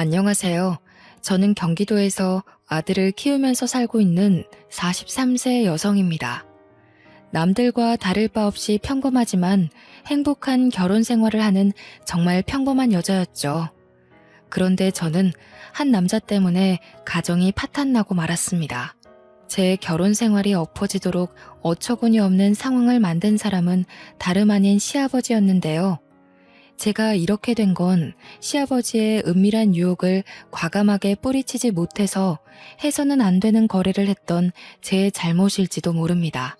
안녕하세요. 저는 경기도에서 아들을 키우면서 살고 있는 43세 여성입니다. 남들과 다를 바 없이 평범하지만 행복한 결혼 생활을 하는 정말 평범한 여자였죠. 그런데 저는 한 남자 때문에 가정이 파탄나고 말았습니다. 제 결혼 생활이 엎어지도록 어처구니 없는 상황을 만든 사람은 다름 아닌 시아버지였는데요. 제가 이렇게 된 건 시아버지의 은밀한 유혹을 과감하게 뿌리치지 못해서 해서는 안 되는 거래를 했던 제 잘못일지도 모릅니다.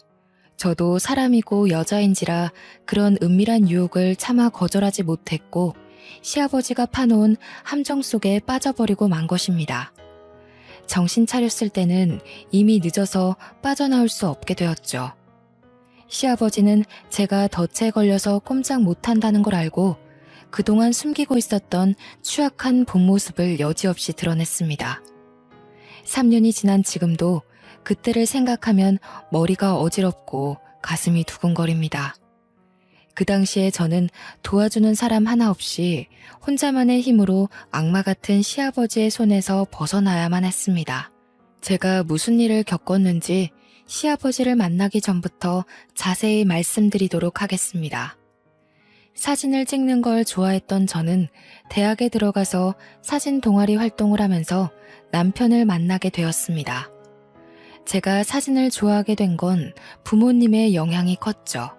저도 사람이고 여자인지라 그런 은밀한 유혹을 차마 거절하지 못했고 시아버지가 파놓은 함정 속에 빠져버리고 만 것입니다. 정신 차렸을 때는 이미 늦어서 빠져나올 수 없게 되었죠. 시아버지는 제가 덫에 걸려서 꼼짝 못한다는 걸 알고 그동안 숨기고 있었던 추악한 본 모습을 여지없이 드러냈습니다. 3년이 지난 지금도 그때를 생각하면 머리가 어지럽고 가슴이 두근거립니다. 그 당시에 저는 도와주는 사람 하나 없이 혼자만의 힘으로 악마 같은 시아버지의 손에서 벗어나야만 했습니다. 제가 무슨 일을 겪었는지 시아버지를 만나기 전부터 자세히 말씀드리도록 하겠습니다. 사진을 찍는 걸 좋아했던 저는 대학에 들어가서 사진 동아리 활동을 하면서 남편을 만나게 되었습니다. 제가 사진을 좋아하게 된 건 부모님의 영향이 컸죠.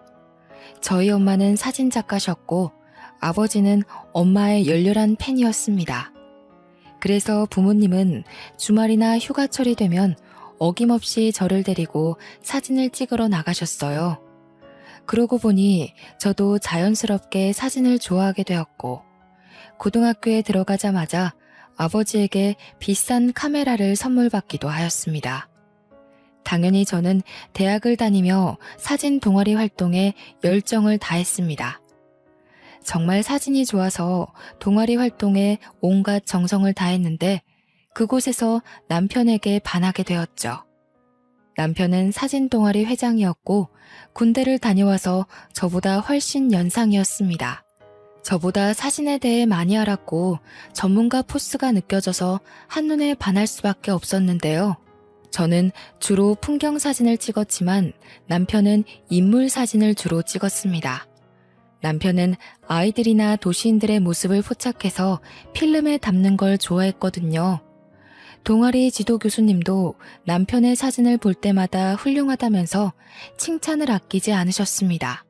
저희 엄마는 사진 작가셨고 아버지는 엄마의 열렬한 팬이었습니다. 그래서 부모님은 주말이나 휴가철이 되면 어김없이 저를 데리고 사진을 찍으러 나가셨어요. 그러고 보니 저도 자연스럽게 사진을 좋아하게 되었고 고등학교에 들어가자마자 아버지에게 비싼 카메라를 선물 받기도 하였습니다. 당연히 저는 대학을 다니며 사진 동아리 활동에 열정을 다했습니다. 정말 사진이 좋아서 동아리 활동에 온갖 정성을 다했는데 그곳에서 남편에게 반하게 되었죠. 남편은 사진 동아리 회장이었고 군대를 다녀와서 저보다 훨씬 연상이었습니다. 저보다 사진에 대해 많이 알았고 전문가 포스가 느껴져서 한눈에 반할 수밖에 없었는데요. 저는 주로 풍경 사진을 찍었지만 남편은 인물 사진을 주로 찍었습니다. 남편은 아이들이나 도시인들의 모습을 포착해서 필름에 담는 걸 좋아했거든요. 동아리 지도 교수님도 남편의 사진을 볼 때마다 훌륭하다면서 칭찬을 아끼지 않으셨습니다.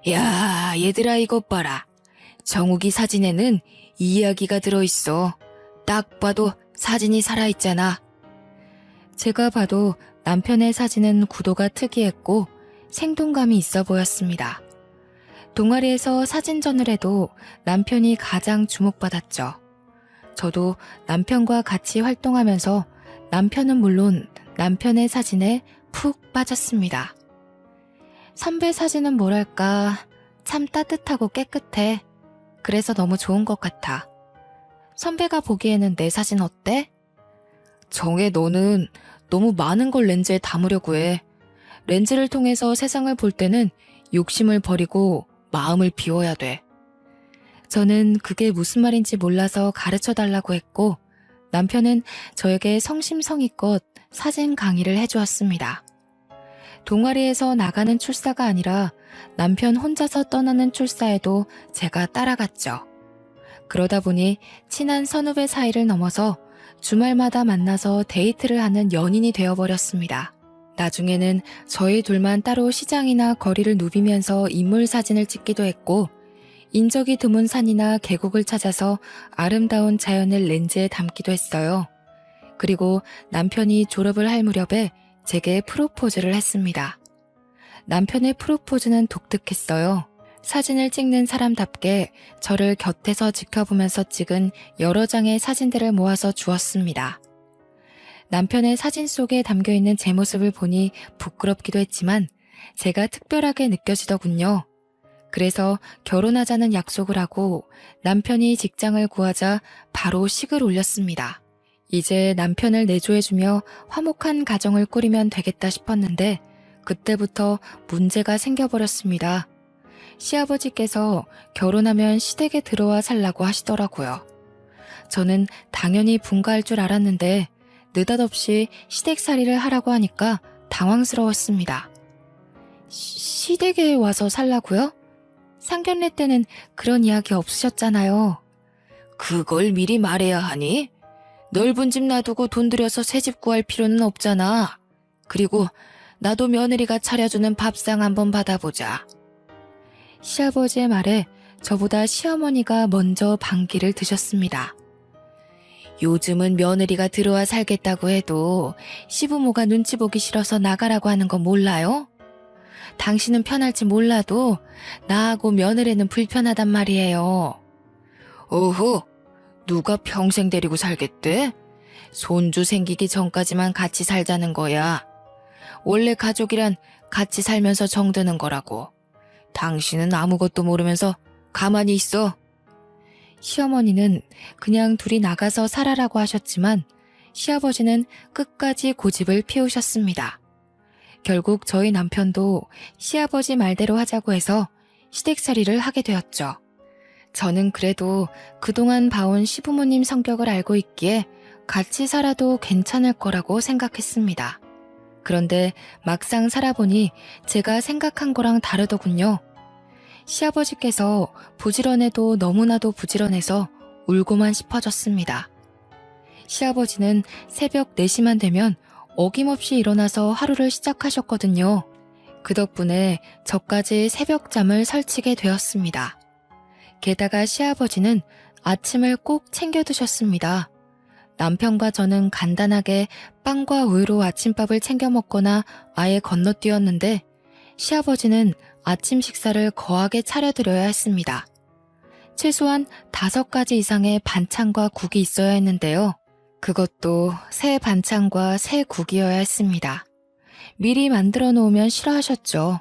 야, 얘들아 이것 봐라. 정욱이 사진에는 이 이야기가 들어있어. 딱 봐도 사진이 살아있잖아. 제가 봐도 남편의 사진은 구도가 특이했고 생동감이 있어 보였습니다. 동아리에서 사진전을 해도 남편이 가장 주목받았죠. 저도 남편과 같이 활동하면서 남편은 물론 남편의 사진에 푹 빠졌습니다. 선배 사진은 뭐랄까 참 따뜻하고 깨끗해. 그래서 너무 좋은 것 같아. 선배가 보기에는 내 사진 어때? 정혜 너는 너무 많은 걸 렌즈에 담으려고 해. 렌즈를 통해서 세상을 볼 때는 욕심을 버리고 마음을 비워야 돼. 저는 그게 무슨 말인지 몰라서 가르쳐 달라고 했고 남편은 저에게 성심성의껏 사진 강의를 해주었습니다. 동아리에서 나가는 출사가 아니라 남편 혼자서 떠나는 출사에도 제가 따라갔죠. 그러다 보니 친한 선후배 사이를 넘어서 주말마다 만나서 데이트를 하는 연인이 되어버렸습니다. 나중에는 저희 둘만 따로 시장이나 거리를 누비면서 인물 사진을 찍기도 했고 인적이 드문 산이나 계곡을 찾아서 아름다운 자연을 렌즈에 담기도 했어요. 그리고 남편이 졸업을 할 무렵에 제게 프로포즈를 했습니다. 남편의 프로포즈는 독특했어요. 사진을 찍는 사람답게 저를 곁에서 지켜보면서 찍은 여러 장의 사진들을 모아서 주었습니다. 남편의 사진 속에 담겨있는 제 모습을 보니 부끄럽기도 했지만 제가 특별하게 느껴지더군요. 그래서 결혼하자는 약속을 하고 남편이 직장을 구하자 바로 식을 올렸습니다. 이제 남편을 내조해주며 화목한 가정을 꾸리면 되겠다 싶었는데 그때부터 문제가 생겨버렸습니다. 시아버지께서 결혼하면 시댁에 들어와 살라고 하시더라고요. 저는 당연히 분가할 줄 알았는데 느닷없이 시댁살이를 하라고 하니까 당황스러웠습니다. 시댁에 와서 살라고요? 상견례 때는 그런 이야기 없으셨잖아요. 그걸 미리 말해야 하니? 넓은 집 놔두고 돈 들여서 새 집 구할 필요는 없잖아. 그리고 나도 며느리가 차려주는 밥상 한번 받아보자. 시아버지의 말에 저보다 시어머니가 먼저 반기를 드셨습니다. 요즘은 며느리가 들어와 살겠다고 해도 시부모가 눈치 보기 싫어서 나가라고 하는 거 몰라요? 당신은 편할지 몰라도 나하고 며느리는 불편하단 말이에요. 오호, 누가 평생 데리고 살겠대? 손주 생기기 전까지만 같이 살자는 거야. 원래 가족이란 같이 살면서 정드는 거라고. 당신은 아무것도 모르면서 가만히 있어. 시어머니는 그냥 둘이 나가서 살아라고 하셨지만 시아버지는 끝까지 고집을 피우셨습니다. 결국 저희 남편도 시아버지 말대로 하자고 해서 시댁살이를 하게 되었죠. 저는 그래도 그동안 봐온 시부모님 성격을 알고 있기에 같이 살아도 괜찮을 거라고 생각했습니다. 그런데 막상 살아보니 제가 생각한 거랑 다르더군요. 시아버지께서 부지런해도 너무나도 부지런해서 울고만 싶어졌습니다. 시아버지는 새벽 4시만 되면 어김없이 일어나서 하루를 시작하셨거든요. 그 덕분에 저까지 새벽잠을 설치게 되었습니다. 게다가 시아버지는 아침을 꼭 챙겨 드셨습니다. 남편과 저는 간단하게 빵과 우유로 아침밥을 챙겨 먹거나 아예 건너뛰었는데 시아버지는 아침 식사를 거하게 차려드려야 했습니다. 최소한 5가지 이상의 반찬과 국이 있어야 했는데요. 그것도 새 반찬과 새 국이어야 했습니다. 미리 만들어 놓으면 싫어하셨죠.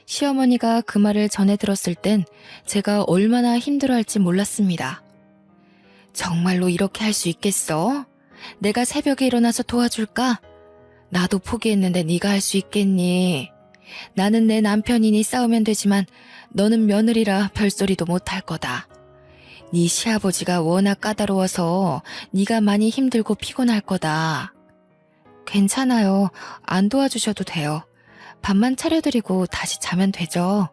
시어머니가 그 말을 전해 들었을 땐 제가 얼마나 힘들어할지 몰랐습니다. 정말로 이렇게 할 수 있겠어? 내가 새벽에 일어나서 도와줄까? 나도 포기했는데 네가 할 수 있겠니? 나는 내 남편이니 싸우면 되지만 너는 며느리라 별소리도 못할 거다. 네 시아버지가 워낙 까다로워서 네가 많이 힘들고 피곤할 거다. 괜찮아요. 안 도와주셔도 돼요. 밥만 차려드리고 다시 자면 되죠.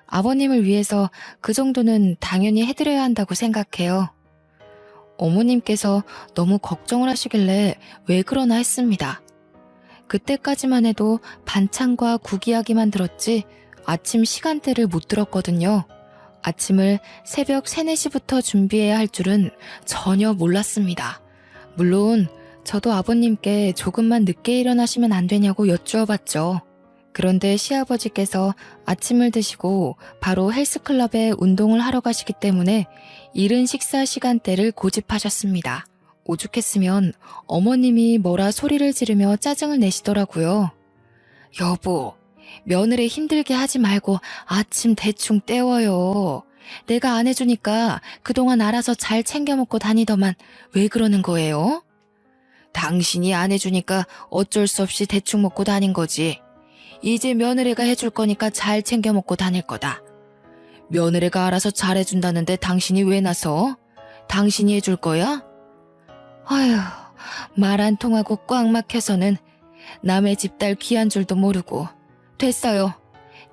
아버님을 위해서 그 정도는 당연히 해드려야 한다고 생각해요. 어머님께서 너무 걱정을 하시길래 왜 그러나 했습니다. 그때까지만 해도 반찬과 국 이야기만 들었지 아침 시간대를 못 들었거든요. 아침을 새벽 3, 4시부터 준비해야 할 줄은 전혀 몰랐습니다. 물론 저도 아버님께 조금만 늦게 일어나시면 안 되냐고 여쭈어봤죠. 그런데 시아버지께서 아침을 드시고 바로 헬스클럽에 운동을 하러 가시기 때문에 이른 식사 시간대를 고집하셨습니다. 오죽했으면 어머님이 뭐라 소리를 지르며 짜증을 내시더라고요. 여보, 며느리 힘들게 하지 말고 아침 대충 때워요. 내가 안 해주니까 그동안 알아서 잘 챙겨 먹고 다니더만 왜 그러는 거예요? 당신이 안 해주니까 어쩔 수 없이 대충 먹고 다닌 거지. 이제 며느리가 해줄 거니까 잘 챙겨 먹고 다닐 거다. 며느리가 알아서 잘해준다는데 당신이 왜 나서? 당신이 해줄 거야? 아휴, 말 안 통하고 꽉 막혀서는 남의 집 딸 귀한 줄도 모르고. 됐어요.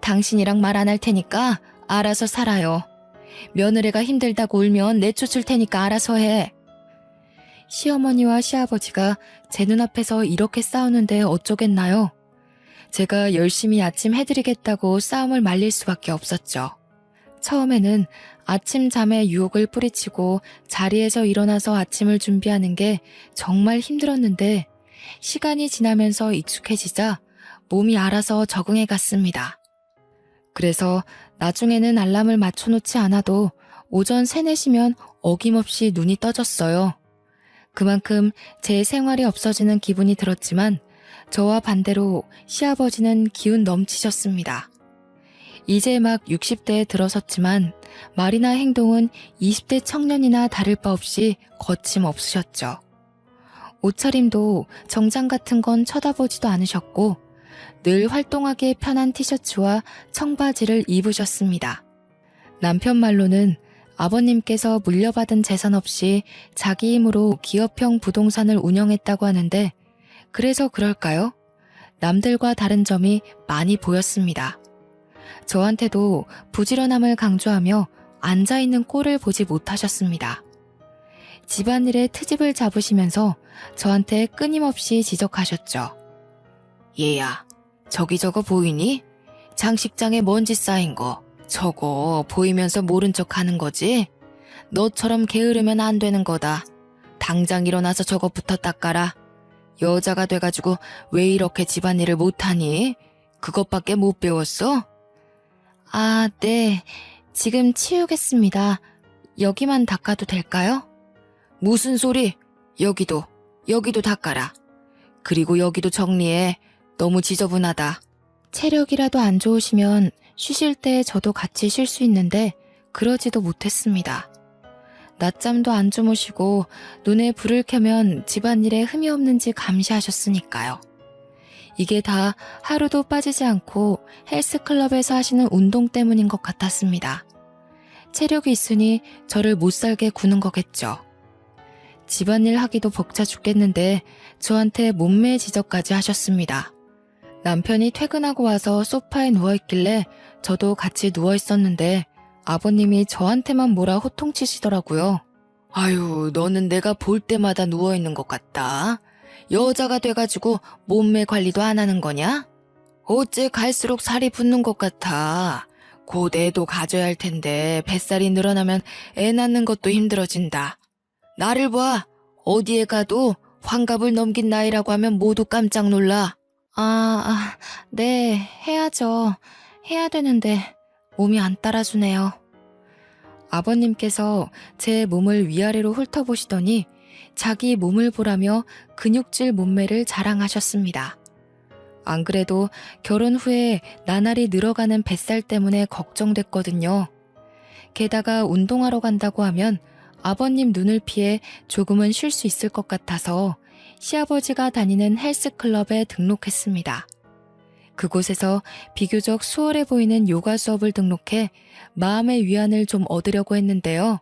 당신이랑 말 안 할 테니까 알아서 살아요. 며느리가 힘들다고 울면 내쫓을 테니까 알아서 해. 시어머니와 시아버지가 제 눈앞에서 이렇게 싸우는데 어쩌겠나요? 제가 열심히 아침 해드리겠다고 싸움을 말릴 수밖에 없었죠. 처음에는 아침 잠에 유혹을 뿌리치고 자리에서 일어나서 아침을 준비하는 게 정말 힘들었는데 시간이 지나면서 익숙해지자 몸이 알아서 적응해 갔습니다. 그래서 나중에는 알람을 맞춰놓지 않아도 오전 3, 4시면 어김없이 눈이 떠졌어요. 그만큼 제 생활이 없어지는 기분이 들었지만 저와 반대로 시아버지는 기운 넘치셨습니다. 이제 막 60대에 들어섰지만 말이나 행동은 20대 청년이나 다를 바 없이 거침없으셨죠. 옷차림도 정장 같은 건 쳐다보지도 않으셨고 늘 활동하기에 편한 티셔츠와 청바지를 입으셨습니다. 남편 말로는 아버님께서 물려받은 재산 없이 자기 힘으로 기업형 부동산을 운영했다고 하는데 그래서 그럴까요? 남들과 다른 점이 많이 보였습니다. 저한테도 부지런함을 강조하며 앉아있는 꼴을 보지 못하셨습니다. 집안일에 트집을 잡으시면서 저한테 끊임없이 지적하셨죠. 얘야, 저기 저거 보이니? 장식장에 먼지 쌓인 거. 저거 보이면서 모른 척 하는 거지? 너처럼 게으르면 안 되는 거다. 당장 일어나서 저것부터 닦아라. 여자가 돼가지고 왜 이렇게 집안일을 못하니? 그것밖에 못 배웠어? 아, 네. 지금 치우겠습니다. 여기만 닦아도 될까요? 무슨 소리? 여기도 닦아라. 그리고 여기도 정리해. 너무 지저분하다. 체력이라도 안 좋으시면 쉬실 때 저도 같이 쉴 수 있는데 그러지도 못했습니다. 낮잠도 안 주무시고 눈에 불을 켜면 집안일에 흠이 없는지 감시하셨으니까요. 이게 다 하루도 빠지지 않고 헬스클럽에서 하시는 운동 때문인 것 같았습니다. 체력이 있으니 저를 못살게 구는 거겠죠. 집안일 하기도 벅차 죽겠는데 저한테 몸매 지적까지 하셨습니다. 남편이 퇴근하고 와서 소파에 누워있길래 저도 같이 누워있었는데 아버님이 저한테만 뭐라 호통치시더라고요. 아유, 너는 내가 볼 때마다 누워있는 것 같다. 여자가 돼가지고 몸매 관리도 안 하는 거냐? 어째 갈수록 살이 붙는 것 같아. 곧 애도 가져야 할 텐데 뱃살이 늘어나면 애 낳는 것도 힘들어진다. 나를 봐. 어디에 가도 환갑을 넘긴 나이라고 하면 모두 깜짝 놀라. 네, 해야죠. 해야 되는데 몸이 안 따라주네요. 아버님께서 제 몸을 위아래로 훑어보시더니 자기 몸을 보라며 근육질 몸매를 자랑하셨습니다. 안 그래도 결혼 후에 나날이 늘어가는 뱃살 때문에 걱정됐거든요. 게다가 운동하러 간다고 하면 아버님 눈을 피해 조금은 쉴 수 있을 것 같아서 시아버지가 다니는 헬스클럽에 등록했습니다. 그곳에서 비교적 수월해 보이는 요가 수업을 등록해 마음의 위안을 좀 얻으려고 했는데요.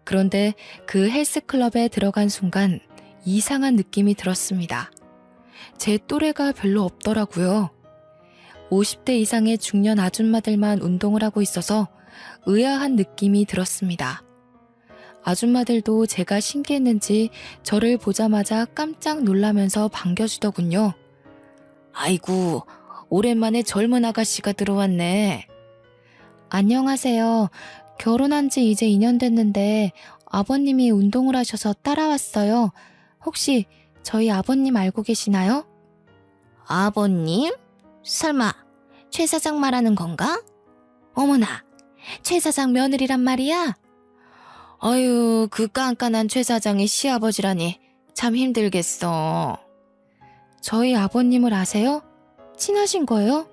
그런데 그 헬스클럽에 들어간 순간 이상한 느낌이 들었습니다. 제 또래가 별로 없더라고요. 50대 이상의 중년 아줌마들만 운동을 하고 있어서 의아한 느낌이 들었습니다. 아줌마들도 제가 신기했는지 저를 보자마자 깜짝 놀라면서 반겨주더군요. 아이고, 오랜만에 젊은 아가씨가 들어왔네. 안녕하세요. 결혼한 지 이제 2년 됐는데 아버님이 운동을 하셔서 따라왔어요. 혹시 저희 아버님 알고 계시나요? 아버님? 설마 최 사장 말하는 건가? 어머나, 최 사장 며느리란 말이야? 아유, 그 깐깐한 최 사장의 시아버지라니 참 힘들겠어. 저희 아버님을 아세요? 친하신 거예요?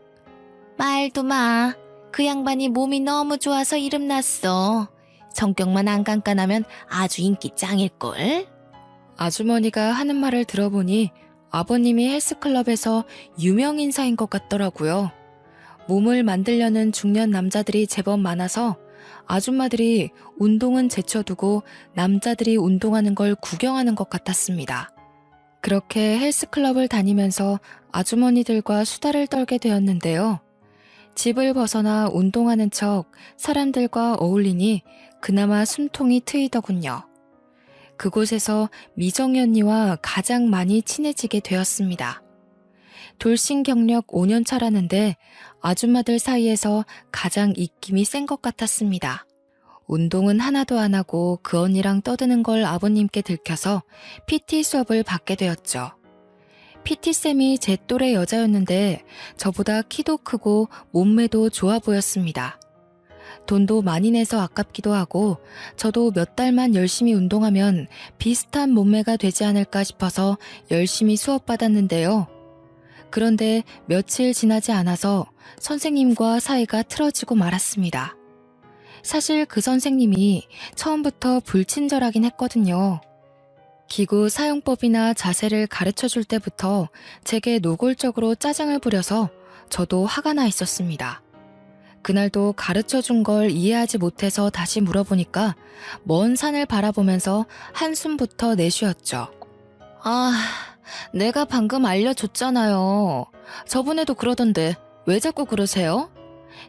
말도 마. 그 양반이 몸이 너무 좋아서 이름 났어. 성격만 안 깐깐하면 아주 인기 짱일걸? 아주머니가 하는 말을 들어보니 아버님이 헬스클럽에서 유명 인사인 것 같더라고요. 몸을 만들려는 중년 남자들이 제법 많아서 아줌마들이 운동은 제쳐두고 남자들이 운동하는 걸 구경하는 것 같았습니다. 그렇게 헬스클럽을 다니면서 아주머니들과 수다를 떨게 되었는데요. 집을 벗어나 운동하는 척 사람들과 어울리니 그나마 숨통이 트이더군요. 그곳에서 미정이 언니와 가장 많이 친해지게 되었습니다. 돌싱 경력 5년 차라는데 아줌마들 사이에서 가장 입김이 센 것 같았습니다. 운동은 하나도 안 하고 그 언니랑 떠드는 걸 아버님께 들켜서 PT 수업을 받게 되었죠. PT쌤이 제 또래 여자였는데 저보다 키도 크고 몸매도 좋아 보였습니다. 돈도 많이 내서 아깝기도 하고 저도 몇 달만 열심히 운동하면 비슷한 몸매가 되지 않을까 싶어서 열심히 수업받았는데요. 그런데 며칠 지나지 않아서 선생님과 사이가 틀어지고 말았습니다. 사실 그 선생님이 처음부터 불친절하긴 했거든요. 기구 사용법이나 자세를 가르쳐 줄 때부터 제게 노골적으로 짜증을 부려서 저도 화가 나 있었습니다. 그날도 가르쳐준 걸 이해하지 못해서 다시 물어보니까 먼 산을 바라보면서 한숨부터 내쉬었죠. 아, 내가 방금 알려줬잖아요. 저번에도 그러던데 왜 자꾸 그러세요?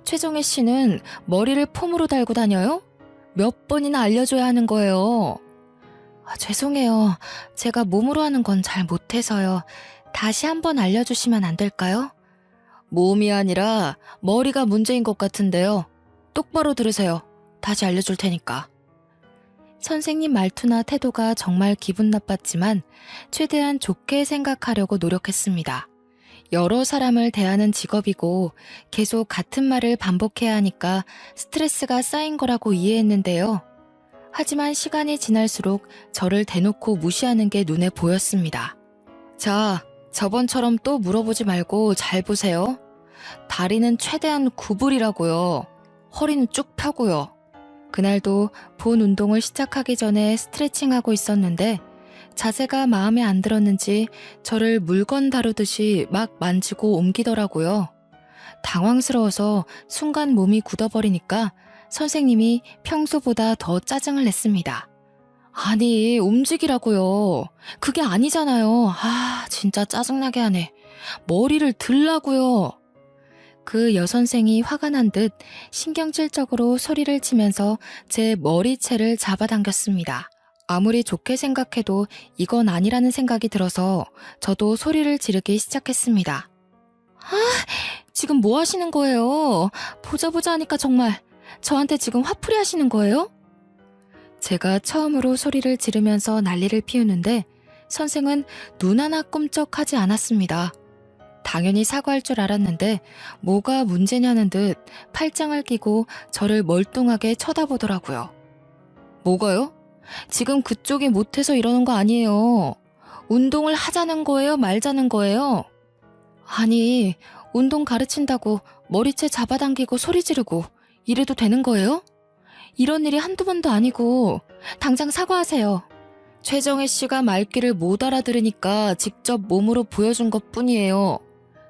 최정혜 씨는 머리를 폼으로 달고 다녀요? 몇 번이나 알려줘야 하는 거예요. 죄송해요. 제가 몸으로 하는 건 잘 못해서요. 다시 한번 알려주시면 안 될까요? 몸이 아니라 머리가 문제인 것 같은데요. 똑바로 들으세요. 다시 알려줄 테니까. 선생님 말투나 태도가 정말 기분 나빴지만 최대한 좋게 생각하려고 노력했습니다. 여러 사람을 대하는 직업이고 계속 같은 말을 반복해야 하니까 스트레스가 쌓인 거라고 이해했는데요. 하지만 시간이 지날수록 저를 대놓고 무시하는 게 눈에 보였습니다. 자, 저번처럼 또 물어보지 말고 잘 보세요. 다리는 최대한 구부리라고요. 허리는 쭉 펴고요. 그날도 본 운동을 시작하기 전에 스트레칭하고 있었는데 자세가 마음에 안 들었는지 저를 물건 다루듯이 막 만지고 옮기더라고요. 당황스러워서 순간 몸이 굳어버리니까 선생님이 평소보다 더 짜증을 냈습니다. 아니, 움직이라고요. 그게 아니잖아요. 진짜 짜증나게 하네. 머리를 들라고요. 그 여선생이 화가 난 듯 신경질적으로 소리를 치면서 제 머리채를 잡아당겼습니다. 아무리 좋게 생각해도 이건 아니라는 생각이 들어서 저도 소리를 지르기 시작했습니다. 지금 뭐 하시는 거예요? 보자 하니까 정말 저한테 지금 화풀이 하시는 거예요? 제가 처음으로 소리를 지르면서 난리를 피우는데 선생은 눈 하나 꿈쩍하지 않았습니다. 당연히 사과할 줄 알았는데 뭐가 문제냐는 듯 팔짱을 끼고 저를 멀뚱하게 쳐다보더라고요. 뭐가요? 지금 그쪽이 못해서 이러는 거 아니에요. 운동을 하자는 거예요? 말자는 거예요? 아니, 운동 가르친다고 머리채 잡아당기고 소리 지르고 이래도 되는 거예요? 이런 일이 한두 번도 아니고 당장 사과하세요. 최정혜 씨가 말귀를 못 알아들으니까 직접 몸으로 보여준 것 뿐이에요.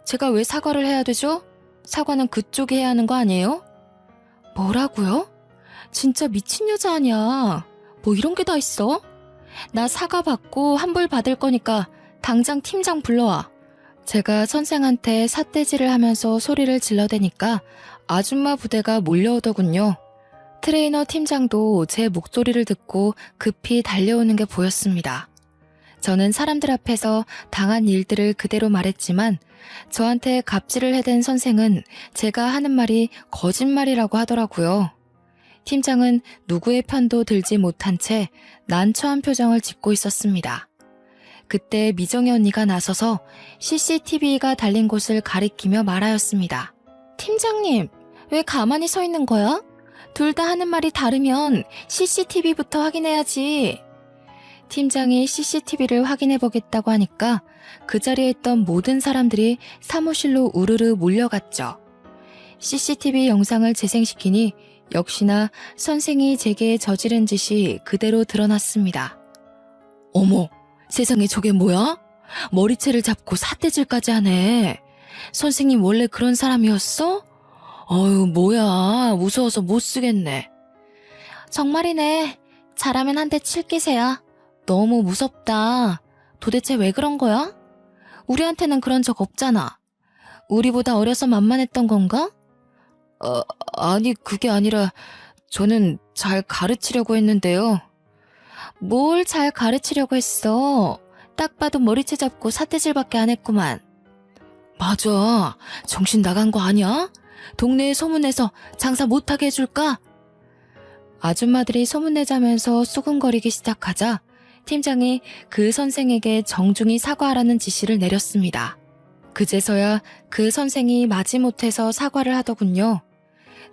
제가 왜 사과를 해야 되죠? 사과는 그쪽이 해야 하는 거 아니에요? 뭐라고요? 진짜 미친 여자 아니야. 뭐 이런 게 다 있어? 나 사과 받고 환불 받을 거니까 당장 팀장 불러와. 제가 선생한테 삿대질을 하면서 소리를 질러대니까 아줌마 부대가 몰려오더군요. 트레이너 팀장도 제 목소리를 듣고 급히 달려오는 게 보였습니다. 저는 사람들 앞에서 당한 일들을 그대로 말했지만 저한테 갑질을 해댄 선생은 제가 하는 말이 거짓말이라고 하더라고요. 팀장은 누구의 편도 들지 못한 채 난처한 표정을 짓고 있었습니다. 그때 미정희 언니가 나서서 CCTV가 달린 곳을 가리키며 말하였습니다. 팀장님, 왜 가만히 서 있는 거야? 둘 다 하는 말이 다르면 CCTV부터 확인해야지. 팀장이 CCTV를 확인해보겠다고 하니까 그 자리에 있던 모든 사람들이 사무실로 우르르 몰려갔죠. CCTV 영상을 재생시키니 역시나 선생이 제게 저지른 짓이 그대로 드러났습니다. 어머, 세상에 저게 뭐야? 머리채를 잡고 삿대질까지 하네. 선생님 원래 그런 사람이었어? 어휴, 뭐야, 무서워서 못 쓰겠네. 정말이네. 잘하면 한 대 칠 기세야. 너무 무섭다. 도대체 왜 그런 거야? 우리한테는 그런 적 없잖아. 우리보다 어려서 만만했던 건가? 아니, 그게 아니라 저는 잘 가르치려고 했는데요. 뭘 잘 가르치려고 했어? 딱 봐도 머리채 잡고 삿대질밖에 안 했구만. 맞아. 정신 나간 거 아니야? 동네에 소문내서 장사 못하게 해줄까? 아줌마들이 소문내자면서 수군거리기 시작하자 팀장이 그 선생에게 정중히 사과하라는 지시를 내렸습니다. 그제서야 그 선생이 마지못해서 사과를 하더군요.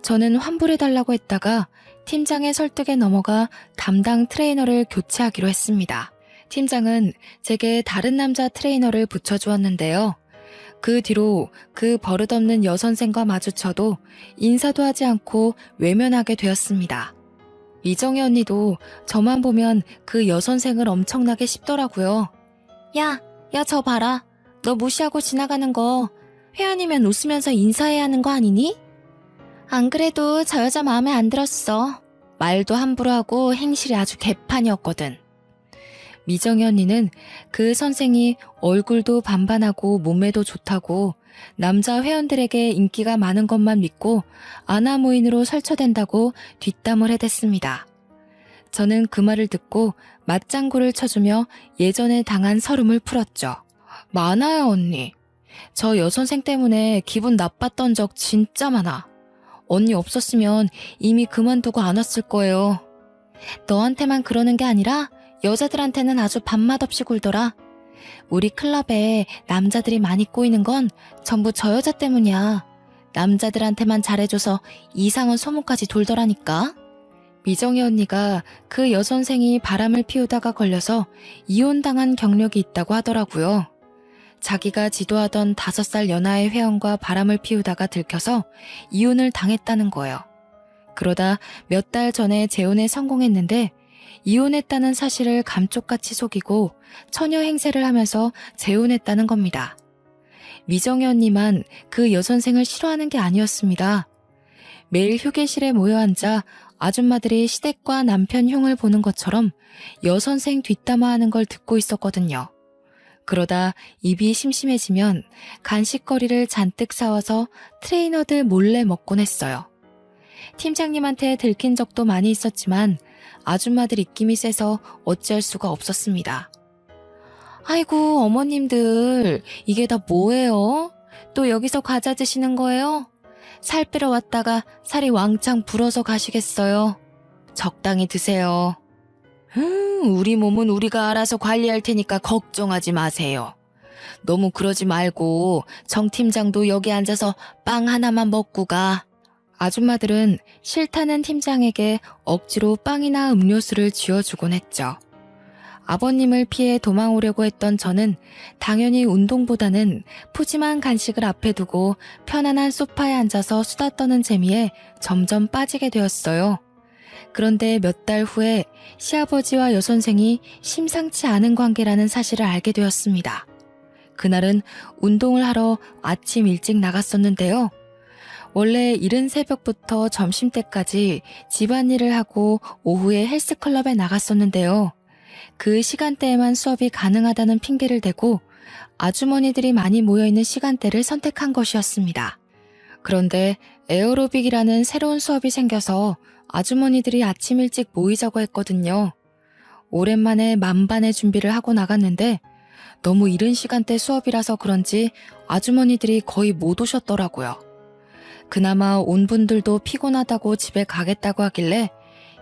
저는 환불해달라고 했다가 팀장의 설득에 넘어가 담당 트레이너를 교체하기로 했습니다. 팀장은 제게 다른 남자 트레이너를 붙여주었는데요. 그 뒤로 그 버릇없는 여선생과 마주쳐도 인사도 하지 않고 외면하게 되었습니다. 미정희 언니도 저만 보면 그 여선생을 엄청나게 씹더라고요. 야 저 봐라. 너 무시하고 지나가는 거 회원이면 웃으면서 인사해야 하는 거 아니니? 안 그래도 저 여자 마음에 안 들었어. 말도 함부로 하고 행실이 아주 개판이었거든. 미정희 언니는 그 선생이 얼굴도 반반하고 몸매도 좋다고 남자 회원들에게 인기가 많은 것만 믿고 아나무인으로 설쳐댄다고 뒷담을 해댔습니다. 저는 그 말을 듣고 맞장구를 쳐주며 예전에 당한 서름을 풀었죠. 많아요, 언니. 저 여선생 때문에 기분 나빴던 적 진짜 많아. 언니 없었으면 이미 그만두고 안 왔을 거예요. 너한테만 그러는 게 아니라 여자들한테는 아주 밥맛 없이 굴더라. 우리 클럽에 남자들이 많이 꼬이는 건 전부 저 여자 때문이야. 남자들한테만 잘해줘서 이상한 소문까지 돌더라니까. 미정희 언니가 그 여선생이 바람을 피우다가 걸려서 이혼당한 경력이 있다고 하더라고요. 자기가 지도하던 5살 연하의 회원과 바람을 피우다가 들켜서 이혼을 당했다는 거예요. 그러다 몇 달 전에 재혼에 성공했는데 이혼했다는 사실을 감쪽같이 속이고 처녀 행세를 하면서 재혼했다는 겁니다. 미정희 언니만 그 여선생을 싫어하는 게 아니었습니다. 매일 휴게실에 모여 앉아 아줌마들이 시댁과 남편 흉을 보는 것처럼 여선생 뒷담화하는 걸 듣고 있었거든요. 그러다 입이 심심해지면 간식거리를 잔뜩 사와서 트레이너들 몰래 먹곤 했어요. 팀장님한테 들킨 적도 많이 있었지만 아줌마들 입김이 세서 어찌할 수가 없었습니다. 아이고 어머님들 이게 다 뭐예요? 또 여기서 과자 드시는 거예요? 살 빼러 왔다가 살이 왕창 불어서 가시겠어요. 적당히 드세요. 우리 몸은 우리가 알아서 관리할 테니까 걱정하지 마세요. 너무 그러지 말고 정 팀장도 여기 앉아서 빵 하나만 먹고 가. 아줌마들은 싫다는 팀장에게 억지로 빵이나 음료수를 쥐어주곤 했죠. 아버님을 피해 도망오려고 했던 저는 당연히 운동보다는 푸짐한 간식을 앞에 두고 편안한 소파에 앉아서 수다 떠는 재미에 점점 빠지게 되었어요. 그런데 몇 달 후에 시아버지와 여선생이 심상치 않은 관계라는 사실을 알게 되었습니다. 그날은 운동을 하러 아침 일찍 나갔었는데요. 원래 이른 새벽부터 점심때까지 집안일을 하고 오후에 헬스클럽에 나갔었는데요. 그 시간대에만 수업이 가능하다는 핑계를 대고 아주머니들이 많이 모여있는 시간대를 선택한 것이었습니다. 그런데 에어로빅이라는 새로운 수업이 생겨서 아주머니들이 아침 일찍 모이자고 했거든요. 오랜만에 만반의 준비를 하고 나갔는데 너무 이른 시간대 수업이라서 그런지 아주머니들이 거의 못 오셨더라고요. 그나마 온 분들도 피곤하다고 집에 가겠다고 하길래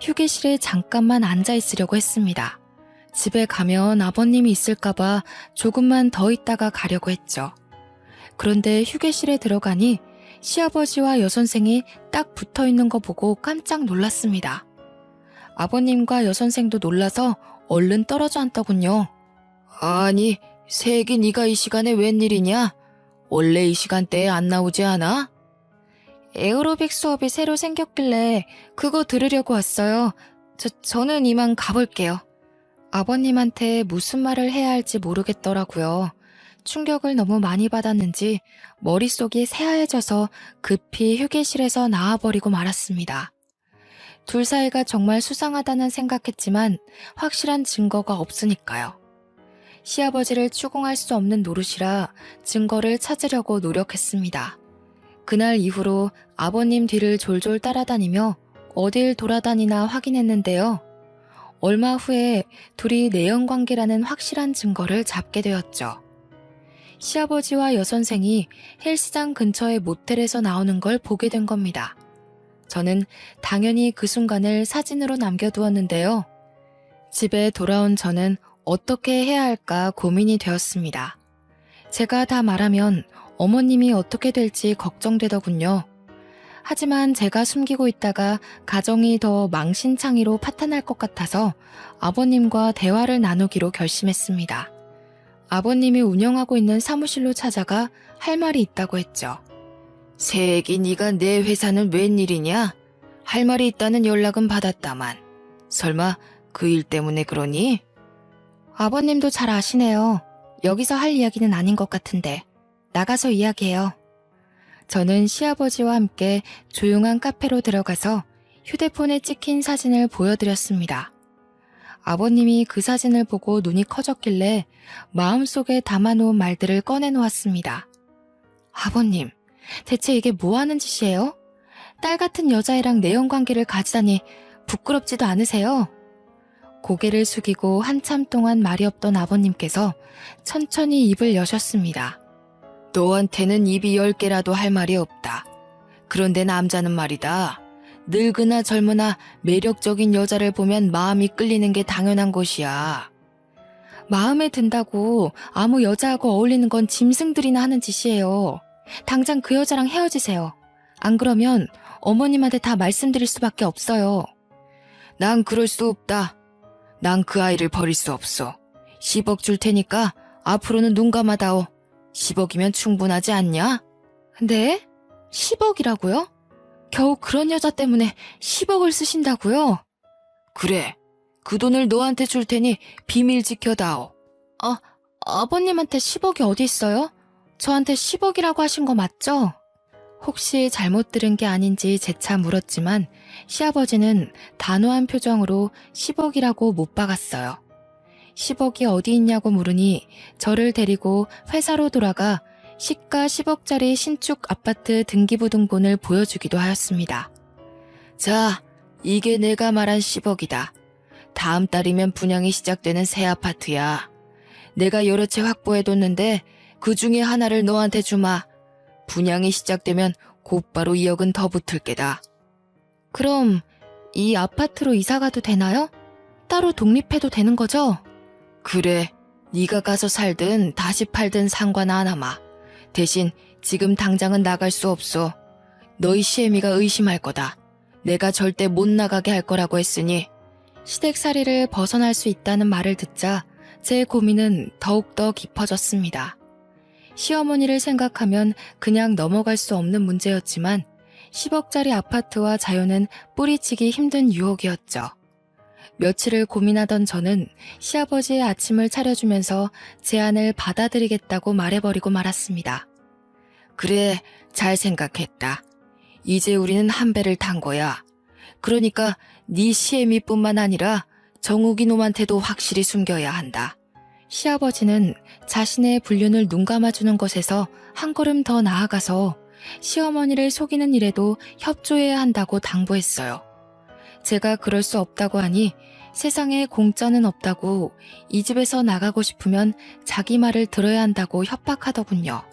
휴게실에 잠깐만 앉아 있으려고 했습니다. 집에 가면 아버님이 있을까봐 조금만 더 있다가 가려고 했죠. 그런데 휴게실에 들어가니 시아버지와 여선생이 딱 붙어 있는 거 보고 깜짝 놀랐습니다. 아버님과 여선생도 놀라서 얼른 떨어져 앉더군요. 아니, 세기 네가 이 시간에 웬일이냐? 원래 이 시간대에 안 나오지 않아? 에어로빅 수업이 새로 생겼길래 그거 들으려고 왔어요. 저는 이만 가볼게요. 아버님한테 무슨 말을 해야 할지 모르겠더라고요. 충격을 너무 많이 받았는지 머릿속이 새하얘져서 급히 휴게실에서 나와버리고 말았습니다. 둘 사이가 정말 수상하다는 생각했지만 확실한 증거가 없으니까요. 시아버지를 추궁할 수 없는 노릇이라 증거를 찾으려고 노력했습니다. 그날 이후로 아버님 뒤를 졸졸 따라다니며 어딜 돌아다니나 확인했는데요. 얼마 후에 둘이 내연관계라는 확실한 증거를 잡게 되었죠. 시아버지와 여선생이 헬스장 근처의 모텔에서 나오는 걸 보게 된 겁니다. 저는 당연히 그 순간을 사진으로 남겨두었는데요. 집에 돌아온 저는 어떻게 해야 할까 고민이 되었습니다. 제가 다 말하면 어머님이 어떻게 될지 걱정되더군요. 하지만 제가 숨기고 있다가 가정이 더 망신창이로 파탄날 것 같아서 아버님과 대화를 나누기로 결심했습니다. 아버님이 운영하고 있는 사무실로 찾아가 할 말이 있다고 했죠. 세기 네가 내 회사는 웬일이냐? 할 말이 있다는 연락은 받았다만. 설마 그 일 때문에 그러니? 아버님도 잘 아시네요. 여기서 할 이야기는 아닌 것 같은데. 나가서 이야기해요. 저는 시아버지와 함께 조용한 카페로 들어가서 휴대폰에 찍힌 사진을 보여드렸습니다. 아버님이 그 사진을 보고 눈이 커졌길래 마음속에 담아놓은 말들을 꺼내놓았습니다. 아버님, 대체 이게 뭐 하는 짓이에요? 딸 같은 여자애랑 내연관계를 가지다니 부끄럽지도 않으세요? 고개를 숙이고 한참 동안 말이 없던 아버님께서 천천히 입을 여셨습니다. 너한테는 입이 10개라도 할 말이 없다. 그런데 남자는 말이다. 늙으나 젊으나 매력적인 여자를 보면 마음이 끌리는 게 당연한 것이야. 마음에 든다고 아무 여자하고 어울리는 건 짐승들이나 하는 짓이에요. 당장 그 여자랑 헤어지세요. 안 그러면 어머님한테 다 말씀드릴 수밖에 없어요. 난 그럴 수 없다. 난 그 아이를 버릴 수 없어. 10억 줄 테니까 앞으로는 눈 감아다오. 10억이면 충분하지 않냐? 네? 10억이라고요? 겨우 그런 여자 때문에 10억을 쓰신다고요? 그래. 그 돈을 너한테 줄 테니 비밀 지켜다오. 아버님한테 10억이 어디 있어요? 저한테 10억이라고 하신 거 맞죠? 혹시 잘못 들은 게 아닌지 재차 물었지만 시아버지는 단호한 표정으로 10억이라고 못 박았어요. 10억이 어디 있냐고 물으니 저를 데리고 회사로 돌아가 시가 10억짜리 신축 아파트 등기부등본을 보여주기도 하였습니다. 자, 이게 내가 말한 10억이다. 다음 달이면 분양이 시작되는 새 아파트야. 내가 여러 채 확보해뒀는데 그 중에 하나를 너한테 주마. 분양이 시작되면 곧바로 2억은 더 붙을 게다. 그럼 이 아파트로 이사가도 되나요? 따로 독립해도 되는 거죠? 그래, 네가 가서 살든 다시 팔든 상관 안 하마. 대신 지금 당장은 나갈 수 없어. 너희 시애미가 의심할 거다. 내가 절대 못 나가게 할 거라고 했으니. 시댁살이를 벗어날 수 있다는 말을 듣자 제 고민은 더욱더 깊어졌습니다. 시어머니를 생각하면 그냥 넘어갈 수 없는 문제였지만 10억짜리 아파트와 자유는 뿌리치기 힘든 유혹이었죠. 며칠을 고민하던 저는 시아버지의 아침을 차려주면서 제안을 받아들이겠다고 말해버리고 말았습니다. 그래, 잘 생각했다. 이제 우리는 한 배를 탄 거야. 그러니까 네 시애미뿐만 아니라 정욱이 놈한테도 확실히 숨겨야 한다. 시아버지는 자신의 불륜을 눈감아주는 것에서 한 걸음 더 나아가서 시어머니를 속이는 일에도 협조해야 한다고 당부했어요. 제가 그럴 수 없다고 하니 세상에 공짜는 없다고 이 집에서 나가고 싶으면 자기 말을 들어야 한다고 협박하더군요.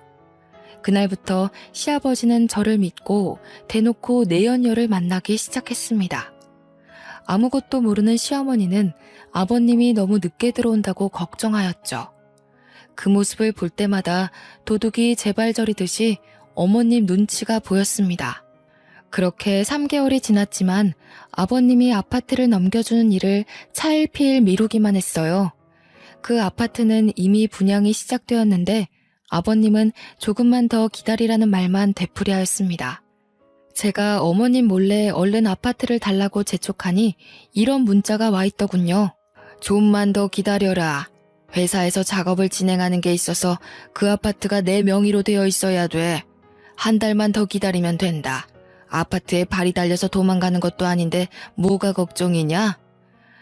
그날부터 시아버지는 저를 믿고 대놓고 내연녀를 만나기 시작했습니다. 아무것도 모르는 시어머니는 아버님이 너무 늦게 들어온다고 걱정하였죠. 그 모습을 볼 때마다 도둑이 제발저리듯이 어머님 눈치가 보였습니다. 그렇게 3개월이 지났지만 아버님이 아파트를 넘겨주는 일을 차일피일 미루기만 했어요. 그 아파트는 이미 분양이 시작되었는데 아버님은 조금만 더 기다리라는 말만 되풀이하였습니다. 제가 어머님 몰래 얼른 아파트를 달라고 재촉하니 이런 문자가 와 있더군요. 좀만 더 기다려라. 회사에서 작업을 진행하는 게 있어서 그 아파트가 내 명의로 되어 있어야 돼. 한 달만 더 기다리면 된다. 아파트에 발이 달려서 도망가는 것도 아닌데 뭐가 걱정이냐?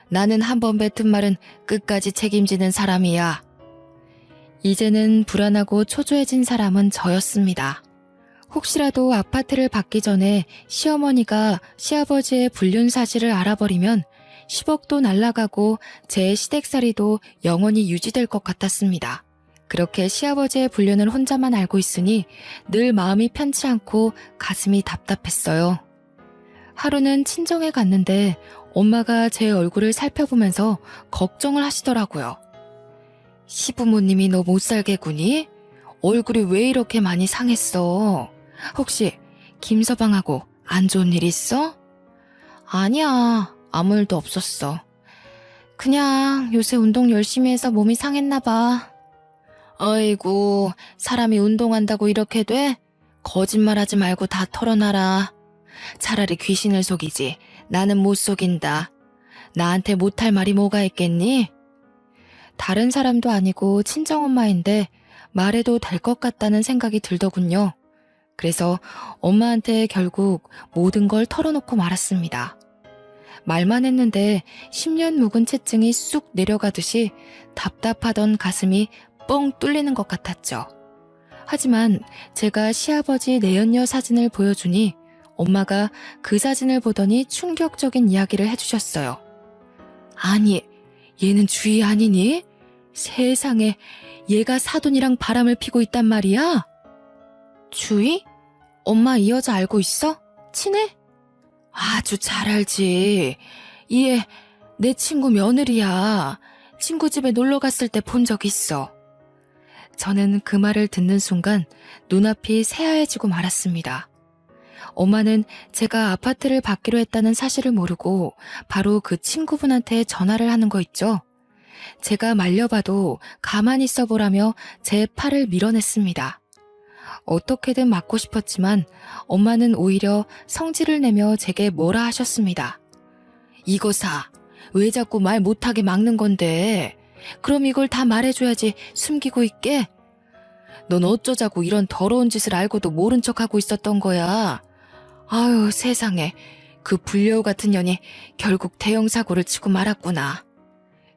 나는 한 번 뱉은 말은 끝까지 책임지는 사람이야. 이제는 불안하고 초조해진 사람은 저였습니다. 혹시라도 아파트를 받기 전에 시어머니가 시아버지의 불륜 사실을 알아버리면 10억도 날아가고 제 시댁살이도 영원히 유지될 것 같았습니다. 그렇게 시아버지의 불륜을 혼자만 알고 있으니 늘 마음이 편치 않고 가슴이 답답했어요. 하루는 친정에 갔는데 엄마가 제 얼굴을 살펴보면서 걱정을 하시더라고요. 시부모님이 너 못 살게 구니? 얼굴이 왜 이렇게 많이 상했어? 혹시 김서방하고 안 좋은 일 있어? 아니야, 아무 일도 없었어. 그냥 요새 운동 열심히 해서 몸이 상했나 봐. 아이고, 사람이 운동한다고 이렇게 돼? 거짓말하지 말고 다 털어놔라. 차라리 귀신을 속이지. 나는 못 속인다. 나한테 못할 말이 뭐가 있겠니? 다른 사람도 아니고 친정엄마인데 말해도 될 것 같다는 생각이 들더군요. 그래서 엄마한테 결국 모든 걸 털어놓고 말았습니다. 말만 했는데 10년 묵은 채증이 쑥 내려가듯이 답답하던 가슴이 뻥 뚫리는 것 같았죠. 하지만 제가 시아버지 내연녀 사진을 보여주니 엄마가 그 사진을 보더니 충격적인 이야기를 해주셨어요. 아니, 얘는 주희 아니니? 세상에, 얘가 사돈이랑 바람을 피고 있단 말이야? 주희? 엄마 이 여자 알고 있어? 친해? 아주 잘 알지. 얘 내 친구 며느리야. 친구 집에 놀러 갔을 때 본 적 있어. 저는 그 말을 듣는 순간 눈앞이 새하얘지고 말았습니다. 엄마는 제가 아파트를 받기로 했다는 사실을 모르고 바로 그 친구분한테 전화를 하는 거 있죠. 제가 말려봐도 가만히 있어보라며 제 팔을 밀어냈습니다. 어떻게든 맞고 싶었지만 엄마는 오히려 성질을 내며 제게 뭐라 하셨습니다. 이거사, 왜 자꾸 말 못하게 막는 건데? 그럼 이걸 다 말해줘야지 숨기고 있게? 넌 어쩌자고 이런 더러운 짓을 알고도 모른 척하고 있었던 거야. 아유, 세상에. 그 불려우 같은 년이 결국 대형 사고를 치고 말았구나.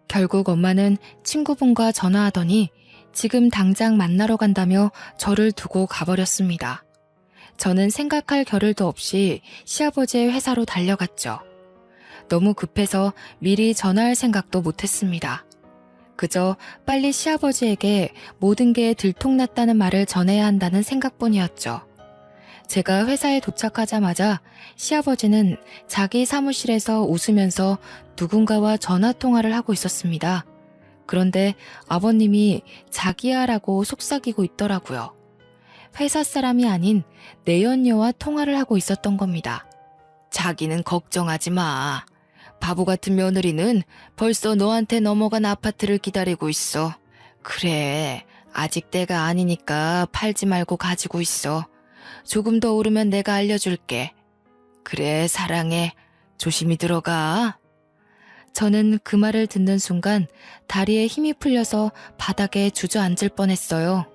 결국 엄마는 친구분과 전화하더니 지금 당장 만나러 간다며 저를 두고 가버렸습니다. 저는 생각할 겨를도 없이 시아버지의 회사로 달려갔죠. 너무 급해서 미리 전화할 생각도 못했습니다. 그저 빨리 시아버지에게 모든 게 들통났다는 말을 전해야 한다는 생각뿐이었죠. 제가 회사에 도착하자마자 시아버지는 자기 사무실에서 웃으면서 누군가와 전화통화를 하고 있었습니다. 그런데 아버님이 자기야라고 속삭이고 있더라고요. 회사 사람이 아닌 내연녀와 통화를 하고 있었던 겁니다. 자기는 걱정하지 마. 바보 같은 며느리는 벌써 너한테 넘어간 아파트를 기다리고 있어. 그래, 아직 때가 아니니까 팔지 말고 가지고 있어. 조금 더 오르면 내가 알려줄게. 그래, 사랑해. 조심히 들어가. 저는 그 말을 듣는 순간 다리에 힘이 풀려서 바닥에 주저앉을 뻔했어요.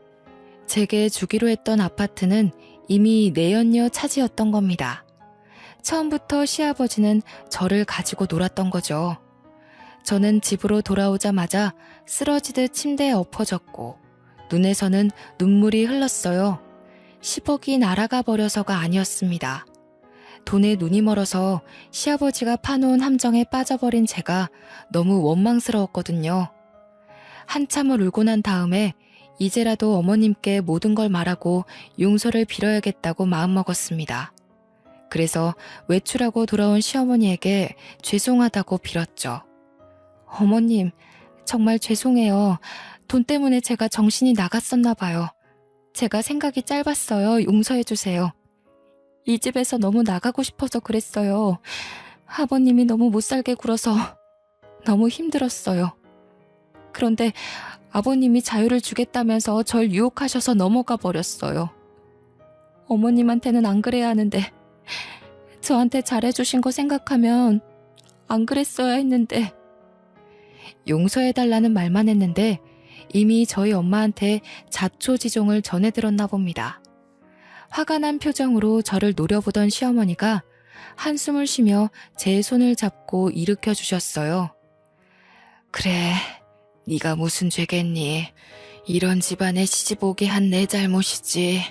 제게 주기로 했던 아파트는 이미 내연녀 차지였던 겁니다. 처음부터 시아버지는 저를 가지고 놀았던 거죠. 저는 집으로 돌아오자마자 쓰러지듯 침대에 엎어졌고 눈에서는 눈물이 흘렀어요. 10억이 날아가 버려서가 아니었습니다. 돈에 눈이 멀어서 시아버지가 파놓은 함정에 빠져버린 제가 너무 원망스러웠거든요. 한참을 울고 난 다음에 이제라도 어머님께 모든 걸 말하고 용서를 빌어야겠다고 마음먹었습니다. 그래서 외출하고 돌아온 시어머니에게 죄송하다고 빌었죠. 어머님, 정말 죄송해요. 돈 때문에 제가 정신이 나갔었나 봐요. 제가 생각이 짧았어요. 용서해주세요. 이 집에서 너무 나가고 싶어서 그랬어요. 아버님이 너무 못살게 굴어서 너무 힘들었어요. 그런데 아버님이 자유를 주겠다면서 절 유혹하셔서 넘어가 버렸어요. 어머님한테는 안 그래야 하는데 저한테 잘해주신 거 생각하면 안 그랬어야 했는데. 용서해달라는 말만 했는데 이미 저희 엄마한테 자초지종을 전해들었나 봅니다. 화가 난 표정으로 저를 노려보던 시어머니가 한숨을 쉬며 제 손을 잡고 일으켜 주셨어요. 그래, 네가 무슨 죄겠니? 이런 집안에 시집 오게 한 내 잘못이지.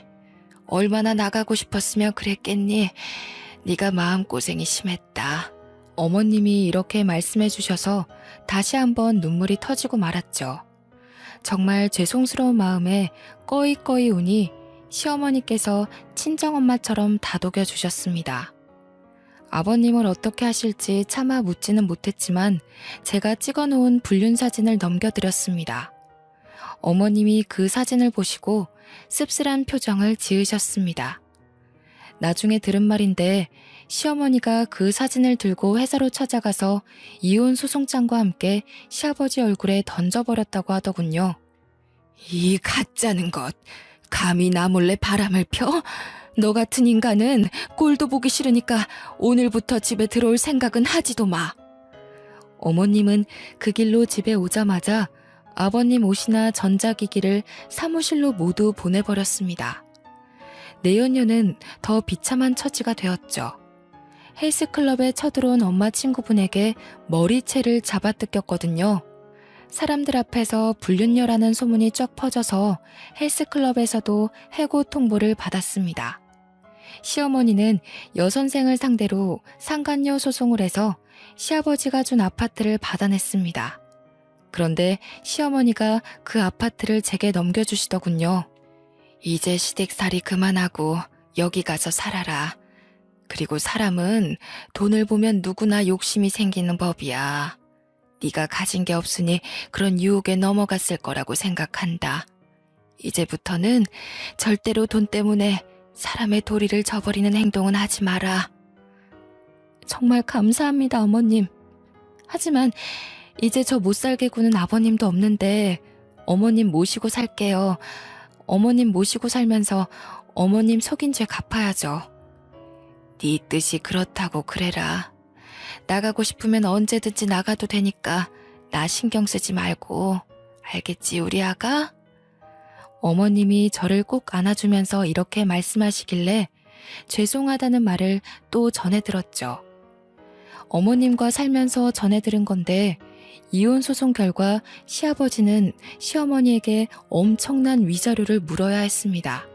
얼마나 나가고 싶었으면 그랬겠니? 네가 마음고생이 심했다. 어머님이 이렇게 말씀해 주셔서 다시 한번 눈물이 터지고 말았죠. 정말 죄송스러운 마음에 꺼이꺼이 우니 시어머니께서 친정엄마처럼 다독여 주셨습니다. 아버님을 어떻게 하실지 차마 묻지는 못했지만 제가 찍어놓은 불륜사진을 넘겨드렸습니다. 어머님이 그 사진을 보시고 씁쓸한 표정을 지으셨습니다. 나중에 들은 말인데 시어머니가 그 사진을 들고 회사로 찾아가서 이혼 소송장과 함께 시아버지 얼굴에 던져버렸다고 하더군요. 이 가짜는 것, 감히 나 몰래 바람을 펴? 너 같은 인간은 꼴도 보기 싫으니까 오늘부터 집에 들어올 생각은 하지도 마. 어머님은 그 길로 집에 오자마자 아버님 옷이나 전자기기를 사무실로 모두 보내버렸습니다. 내연녀는 더 비참한 처지가 되었죠. 헬스클럽에 쳐들어온 엄마 친구분에게 머리채를 잡아뜯겼거든요. 사람들 앞에서 불륜녀라는 소문이 쫙 퍼져서 헬스클럽에서도 해고 통보를 받았습니다. 시어머니는 여선생을 상대로 상간녀 소송을 해서 시아버지가 준 아파트를 받아냈습니다. 그런데 시어머니가 그 아파트를 제게 넘겨주시더군요. 이제 시댁살이 그만하고 여기 가서 살아라. 그리고 사람은 돈을 보면 누구나 욕심이 생기는 법이야. 네가 가진 게 없으니 그런 유혹에 넘어갔을 거라고 생각한다. 이제부터는 절대로 돈 때문에 사람의 도리를 저버리는 행동은 하지 마라. 정말 감사합니다, 어머님. 하지만 이제 저 못 살게 구는 아버님도 없는데 어머님 모시고 살게요. 어머님 모시고 살면서 어머님 속인 죄 갚아야죠. 네 뜻이 그렇다고 그래라. 나가고 싶으면 언제든지 나가도 되니까 나 신경 쓰지 말고. 알겠지, 우리 아가? 어머님이 저를 꼭 안아주면서 이렇게 말씀하시길래 죄송하다는 말을 또 전해 들었죠. 어머님과 살면서 전해 들은 건데 이혼 소송 결과 시아버지는 시어머니에게 엄청난 위자료를 물어야 했습니다.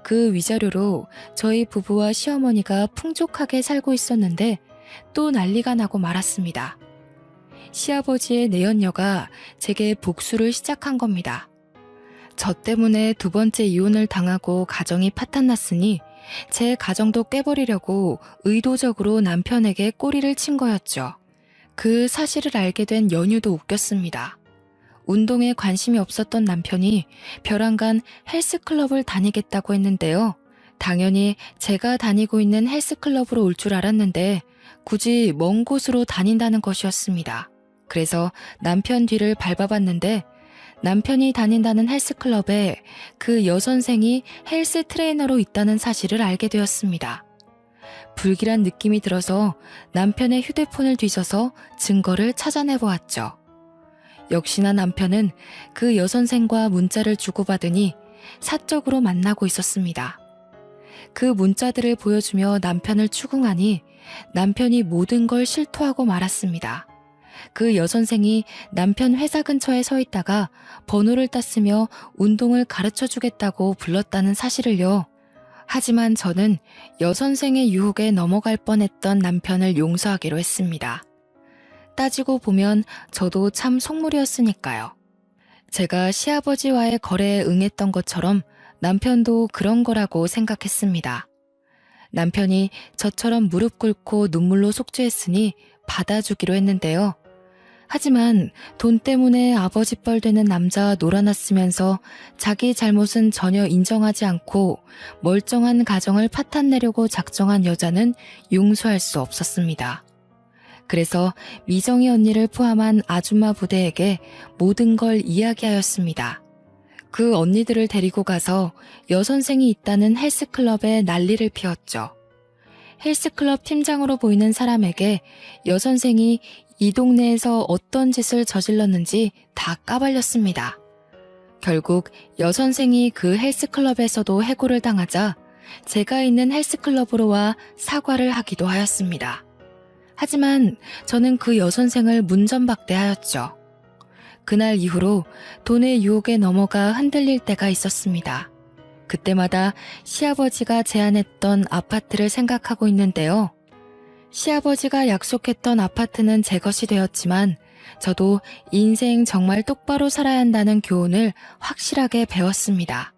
그 위자료로 저희 부부와 시어머니가 풍족하게 살고 있었는데 또 난리가 나고 말았습니다. 시아버지의 내연녀가 제게 복수를 시작한 겁니다. 저 때문에 두 번째 이혼을 당하고 가정이 파탄났으니 제 가정도 깨버리려고 의도적으로 남편에게 꼬리를 친 거였죠. 그 사실을 알게 된 연유도 웃겼습니다. 운동에 관심이 없었던 남편이 벼랑간 헬스클럽을 다니겠다고 했는데요. 당연히 제가 다니고 있는 헬스클럽으로 올 줄 알았는데 굳이 먼 곳으로 다닌다는 것이었습니다. 그래서 남편 뒤를 밟아봤는데 남편이 다닌다는 헬스클럽에 그 여선생이 헬스 트레이너로 있다는 사실을 알게 되었습니다. 불길한 느낌이 들어서 남편의 휴대폰을 뒤져서 증거를 찾아내 보았죠. 역시나 남편은 그 여선생과 문자를 주고받으니 사적으로 만나고 있었습니다. 그 문자들을 보여주며 남편을 추궁하니 남편이 모든 걸 실토하고 말았습니다. 그 여선생이 남편 회사 근처에 서 있다가 번호를 땄으며 운동을 가르쳐주겠다고 불렀다는 사실을요. 하지만 저는 여선생의 유혹에 넘어갈 뻔했던 남편을 용서하기로 했습니다. 따지고 보면 저도 참 속물이었으니까요. 제가 시아버지와의 거래에 응했던 것처럼 남편도 그런 거라고 생각했습니다. 남편이 저처럼 무릎 꿇고 눈물로 속죄했으니 받아주기로 했는데요. 하지만 돈 때문에 아버지 뻘 되는 남자와 놀아났으면서 자기 잘못은 전혀 인정하지 않고 멀쩡한 가정을 파탄내려고 작정한 여자는 용서할 수 없었습니다. 그래서 미정이 언니를 포함한 아줌마 부대에게 모든 걸 이야기하였습니다. 그 언니들을 데리고 가서 여선생이 있다는 헬스클럽에 난리를 피웠죠. 헬스클럽 팀장으로 보이는 사람에게 여선생이 이 동네에서 어떤 짓을 저질렀는지 다 까발렸습니다. 결국 여선생이 그 헬스클럽에서도 해고를 당하자 제가 있는 헬스클럽으로 와 사과를 하기도 하였습니다. 하지만 저는 그 여선생을 문전박대하였죠. 그날 이후로 돈의 유혹에 넘어가 흔들릴 때가 있었습니다. 그때마다 시아버지가 제안했던 아파트를 생각하고 있는데요. 시아버지가 약속했던 아파트는 제 것이 되었지만 저도 인생 정말 똑바로 살아야 한다는 교훈을 확실하게 배웠습니다.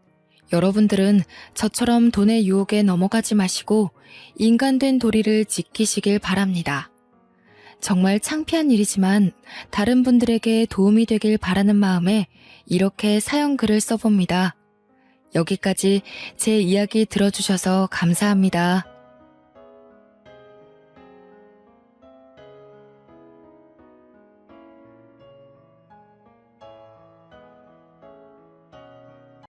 여러분들은 저처럼 돈의 유혹에 넘어가지 마시고 인간된 도리를 지키시길 바랍니다. 정말 창피한 일이지만 다른 분들에게 도움이 되길 바라는 마음에 이렇게 사연글을 써봅니다. 여기까지 제 이야기 들어주셔서 감사합니다.